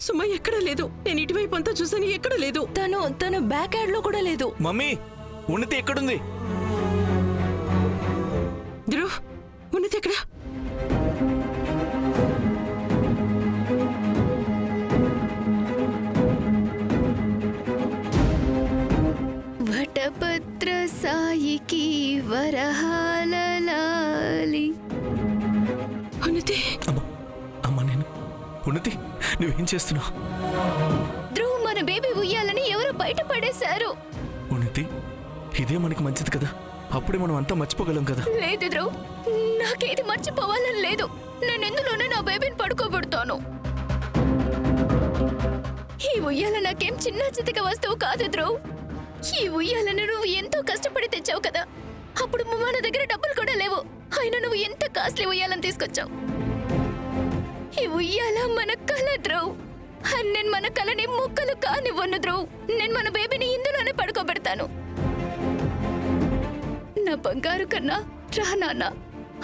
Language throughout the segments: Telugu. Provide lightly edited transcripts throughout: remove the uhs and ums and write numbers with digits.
సుమ ఎక్కడా లేదు. నేను ఇటువైపు అంతా చూసాను, ఎక్కడ లేదు. తను బ్యాక్ యార్డ్ లో కూడా లేదు. మమ్మీ ఉన్నతి ఎక్కడుంది? ధ్రువ్, ఉన్నతి ఎక్కడ? వటపత్ర సాయికి వరహాలలాలి. ఉన్నతి, అమ్మా నేను ఉన్నతి, నువ్వేం చేస్తున్నావు? ధ్రువ్, మన బేబీ ఉయ్యాలని ఎవరు బయట పడేశారు. ఉన్నతి, ఇదే మనకి మంచిది కదా, అప్పుడే మనం అంతా మర్చిపోగలం కదా. లేదు ధ్రువ్, నాకేది మర్చిపోవాలని లేదు. నేను ఎందులోనే నా బేబీని పడుకోబెడతాను. ఈ ఉయ్యాల నాకేం చిన్న చితిక వస్తువు కాదు ధ్రువ్. ఈ ఉయ్యాలను నువ్వు ఎంతో కష్టపడి తెచ్చావు కదా. అప్పుడు మన దగ్గర డబ్బులు కూడా లేవు. అయినా నువ్వు ఎంత కాస్ట్లీ ఉయ్యాలని తీసుకొచ్చావు. ఈ ఉయ్యాల మన కళ ధ్రువ్. నేను మన కళని ముక్కలు కానివ్వను ధ్రువ్. నేను మన బేబీని ఇందులోనే పడుకోబెడతాను. నా బంగారు కన్నా రా నాన్న.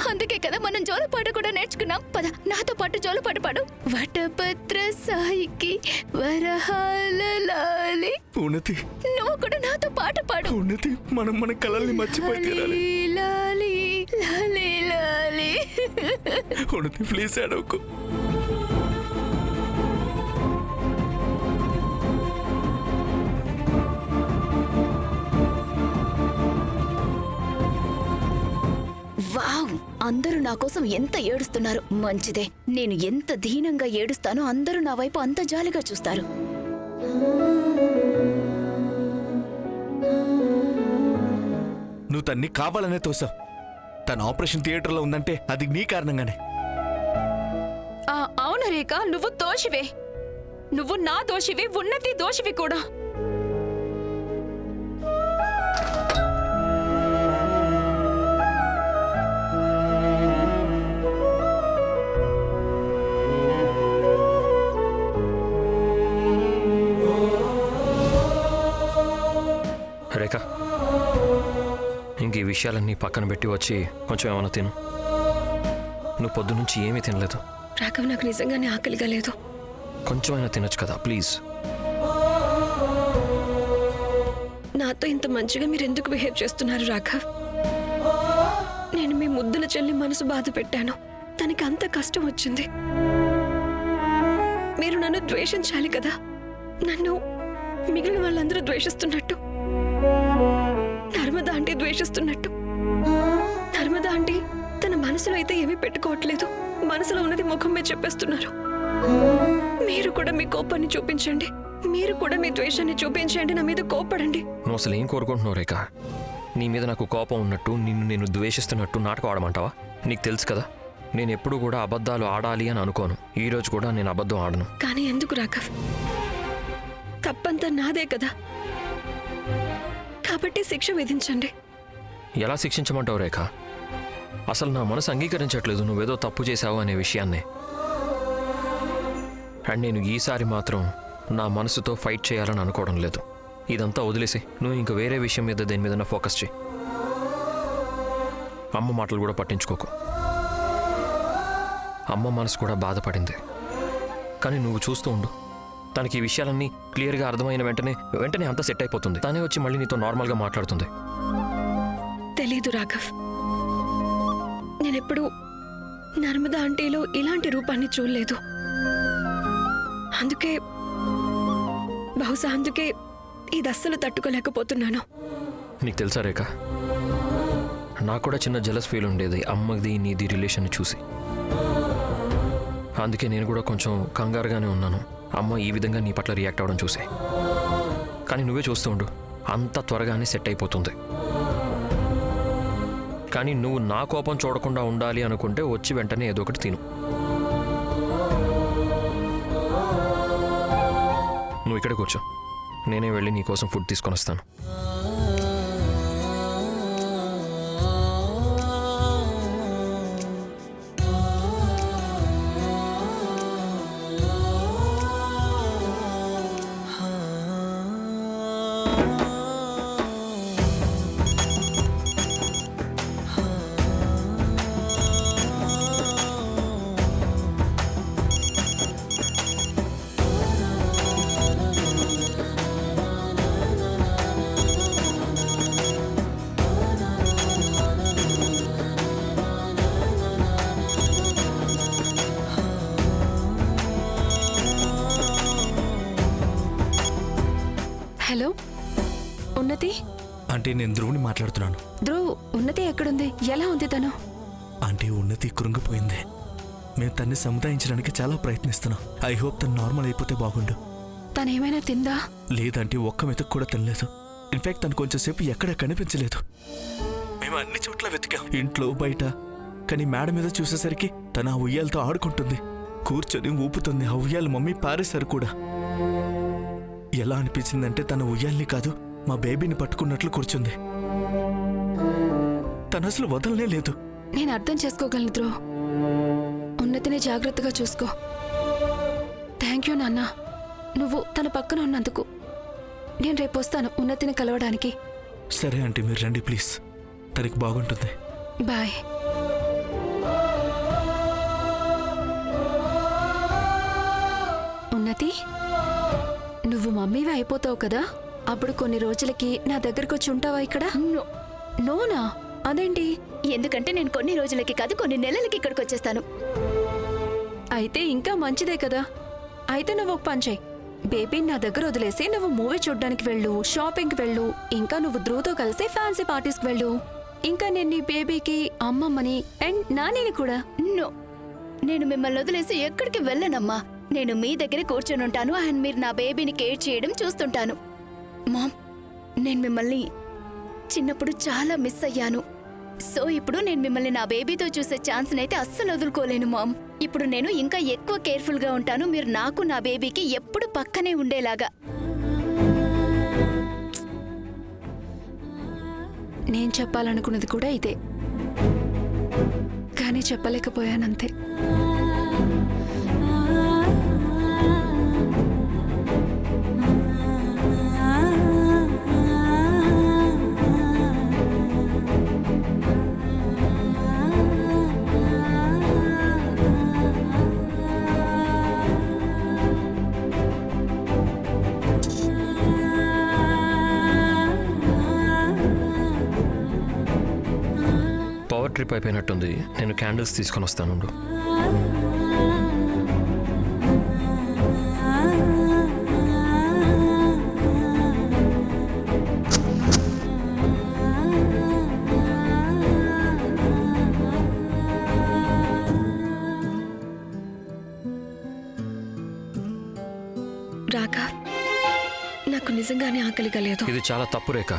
అందుకే కదా మనం జోలపాట కూడా నేర్చుకున్నాం. పద నాతో పాటు జోలపాట పాడు. వటపత్ర సాయికి వరహాలలాలి. ఉన్నతి, నువ్వు కూడా నాతో పాట పాడు. ఉన్నతి, మనం మన కళల్ని మర్చిపోయి తీరాలి. లాలి లాలి లాలి. ఉన్నతి ప్లీజ్ అడవకు. వావ్, అందరూ నా కోసం ఎంత ఏడుస్తున్నారు. మంచిదే, నేను ఎంత దీనంగా ఏడుస్తానో అందరూ నా వైపు అంత జాలిగా చూస్తారు. నువ్వు తన్ని కావాలనే తోసావు. తన ఆపరేషన్ థియేటర్లో ఉందంటే అది నీ కారణంగానే. అవును రేఖ, నువ్వు దోషివే. నువ్వు నా దోషివి, ఉన్నతి దోషివి కూడా. రేఖ, ఇంక ఈ విషయాలన్నీ పక్కన పెట్టి వచ్చి కొంచెం ఏమైనా తిను. నువ్వు పొద్దునుంచి ఏమీ తినలేదు. రాఘవ్, నాకు నిజంగానే ఆకలిగా లేదు. కొంచెమైనా తినొచ్చు కదా ప్లీజ్. నాతో ఇంత మంచిగా మీరు ఎందుకు బిహేవ్ చేస్తున్నారు రాఘవ్? నేను మీ ముద్దుల చెల్లి మనసు బాధ పెట్టాను. తనకి అంత కష్టం వచ్చింది. మీరు నన్ను ద్వేషించాలి కదా, నన్ను మిగిలిన వాళ్ళందరూ ద్వేషిస్తున్నట్టు. నర్మదా ఆంటీ ద్వేషిస్తున్నట్టు. నర్మదా ఆంటీ తన మనసులో అయితే ఏమీ పెట్టుకోవట్లేదు. మనసులో ఉన్నది ముఖం మీద చెప్పేస్తున్నారు. మీరు కూడా మీ కోపాన్ని చూపించండి. మీరు కూడా మీ ద్వేషాన్ని చూపించండి. నా మీద కోపడండి. నువ్వు అసలు ఏం కోరుకుంటున్నావు రేఖ? నీ మీద నాకు కోపం ఉన్నట్టు, నిన్ను నేను ద్వేషిస్తున్నట్టు నాటకం ఆడమంటావా? నీకు తెలుసు కదా, నేను ఎప్పుడు కూడా అబద్ధాలు ఆడాలి అని అనుకోను. ఈ రోజు కూడా నేను అబద్ధం ఆడను. కానీ ఎందుకు రాఘవ్? తప్పంతా నాదే కదా, కాబట్టి శిక్ష విధించండి. ఎలా శిక్షించమంటావు రేఖ? అసలు నా మనసు అంగీకరించట్లేదు నువ్వేదో తప్పు చేశావు అనే విషయాన్నే. అండ్ నేను ఈసారి మాత్రం నా మనసుతో ఫైట్ చేయాలని అనుకోవడం లేదు. ఇదంతా వదిలేసి నువ్వు ఇంక వేరే విషయం మీద, దేని మీద ఫోకస్ చేయి. అమ్మ మాటలు కూడా పట్టించుకోకు. అమ్మ మనసు కూడా బాధపడింది. కానీ నువ్వు చూస్తూ ఉండు, తనకి ఈ విషయాలన్నీ క్లియర్గా అర్థమైన వెంటనే అంతా సెట్ అయిపోతుంది. తనే వచ్చి మళ్ళీ నీతో నార్మల్గా మాట్లాడుతుంది. తెలీదు రాఘవ్, నేనెప్పుడు నర్మదా ఆంటీలో ఇలాంటి రూపాన్ని చూడలేదు. బహుశా అందుకే ఇది అస్సలు తట్టుకోలేకపోతున్నాను. నీకు తెలుసా రేఖ, నాకు కూడా చిన్న జెలస్ ఫీల్ ఉండేది అమ్మది నీది రిలేషన్ చూసి. అందుకే నేను కూడా కొంచెం కంగారుగానే ఉన్నాను అమ్మ ఈ విధంగా నీ పట్ల రియాక్ట్ అవ్వడం చూసి. కానీ నువ్వే చూస్తూ ఉండు, అంత త్వరగానే సెట్ అయిపోతుంది. కానీ నువ్వు నా కోపం చూడకుండా ఉండాలి అనుకుంటే వచ్చి వెంటనే ఏదో ఒకటి తిను. నువ్వు ఇక్కడ కూర్చో, నేనే వెళ్ళి నీకోసం ఫుడ్ తీసుకొని వస్తాను. హలో ఉన్నతి. అంటే నేను ధ్రువుని మాట్లాడుతున్నాను. ధ్రువ్, ఉన్నతి ఎక్కడుంది? ఎలా ఉంది తను? అంటే ఉన్నతి కృంగిపోయింది. మేము తన్ని సముదాయించడానికి చాలా ప్రయత్నిస్తున్నాం. ఐ హోప్ తను నార్మల్ అయిపోతే బాగుండు. తనేమైనా తిందా? లేదంటే ఒక్క మెతుకు కూడా తినలేదు. ఇన్ఫాక్ట్ తను కొంచెంసేపు ఎక్కడ కనిపించలేదు. మేము అన్ని చోట్ల వెతికాం, ఇంట్లో బయట. కానీ మేడ మీద చూసేసరికి తన ఆ ఉయ్యాలతో ఆడుకుంటుంది, కూర్చొని ఊపుతుంది. ఆ ఉయ్యాలు మమ్మీ పారేశారు కూడా. ఎలా అనిపించిందంటే తన ఉయ్యాల్ని కాదు, మా బేబీని పట్టుకున్నట్లు కూర్చుంది. తను అసలు వదలనే లేదు. నేను అర్థం చేసుకోగలను ధ్రువ్. ఉన్నతిని జాగ్రత్తగా చూసుకో. థ్యాంక్ యూ నాన్న, నువ్వు తన పక్కన ఉన్నందుకు. నేను రేపు వస్తాను ఉన్నతిని కలవడానికి. సరే ఆంటీ, మీరు రండి ప్లీజ్, తనకి బాగుంటుంది. బాయ్. ఉన్నతి, నువ్వు మమ్మీవి అయిపోతావు కదా, అప్పుడు కొన్ని రోజులకి నా దగ్గరకు వచ్చి ఉంటావా ఇక్కడ? నోనా? అదేంటి? ఎందుకంటే నేను కొన్ని రోజులకి కాదు, కొన్ని నెలలకి ఇక్కడికి వచ్చేస్తాను. అయితే ఇంకా మంచిదే కదా. అయితే నువ్వు ఒక పని చేయి, బేబీని నా దగ్గర వదిలేసి నువ్వు మూవీ చూడ్డానికి వెళ్ళు, షాపింగ్కి వెళ్ళు, ఇంకా నువ్వు ధ్రువతో కలిసి ఫ్యాన్సీ పార్టీస్కి వెళ్ళు. ఇంకా నేను నీ బేబీకి అమ్మమ్మని అండ్ నానిని కూడా. నో, నేను మిమ్మల్ని వదిలేసి ఎక్కడికి వెళ్ళనమ్మా. నేను మీ దగ్గరే కూర్చొని ఉంటాను అండ్ మీరు నా బేబీని కేర్ చేయడం చూస్తుంటాను. మామ్, నేను మిమ్మల్ని చిన్నప్పుడు చాలా మిస్ అయ్యాను. సో ఇప్పుడు నేను మిమ్మల్ని నా బేబీతో చూసే ఛాన్స్ని అయితే అస్సలు వదులుకోలేను మామ్. ఇప్పుడు నేను ఇంకా ఎక్కువ కేర్ఫుల్గా ఉంటాను, మీరు నాకు నా బేబీకి ఎప్పుడు పక్కనే ఉండేలాగా. నేను చెప్పాలనుకున్నది కూడా ఇదే, కానీ చెప్పలేకపోయానంతే. పవర్ ట్రిప్ అయిపోయినట్టుంది. నేను క్యాండిల్స్ తీసుకొని వస్తాను. రాకా, నాకు నిజంగానే ఆకలి కలేదు. ఇది చాలా తప్పు రేఖ.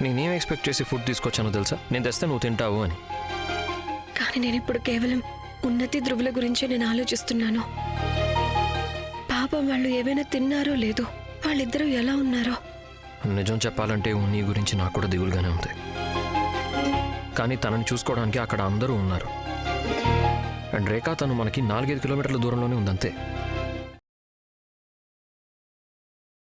నేనేం ఎక్స్పెక్ట్ చేసి ఫుడ్ తీసుకొచ్చానో తెలుసా? నేను తెస్తే నువ్వు తింటావు అని. కానీ నేను ఇప్పుడు కేవలం ఉన్నతి ధ్రువుల గురించి నేను ఆలోచిస్తున్నాను. పాపం వాళ్ళు ఏవైనా తిన్నారో లేదో, వాళ్ళిద్దరూ ఎలా ఉన్నారో. నిజం చెప్పాలంటే నీ గురించి నాకు కూడా దిగులుగానే ఉంది. కానీ తనని చూసుకోవడానికి అక్కడ అందరూ ఉన్నారు. అండ్ రేఖా తను మనకి 4-5 కిలోమీటర్ల దూరంలోనే ఉందంతే.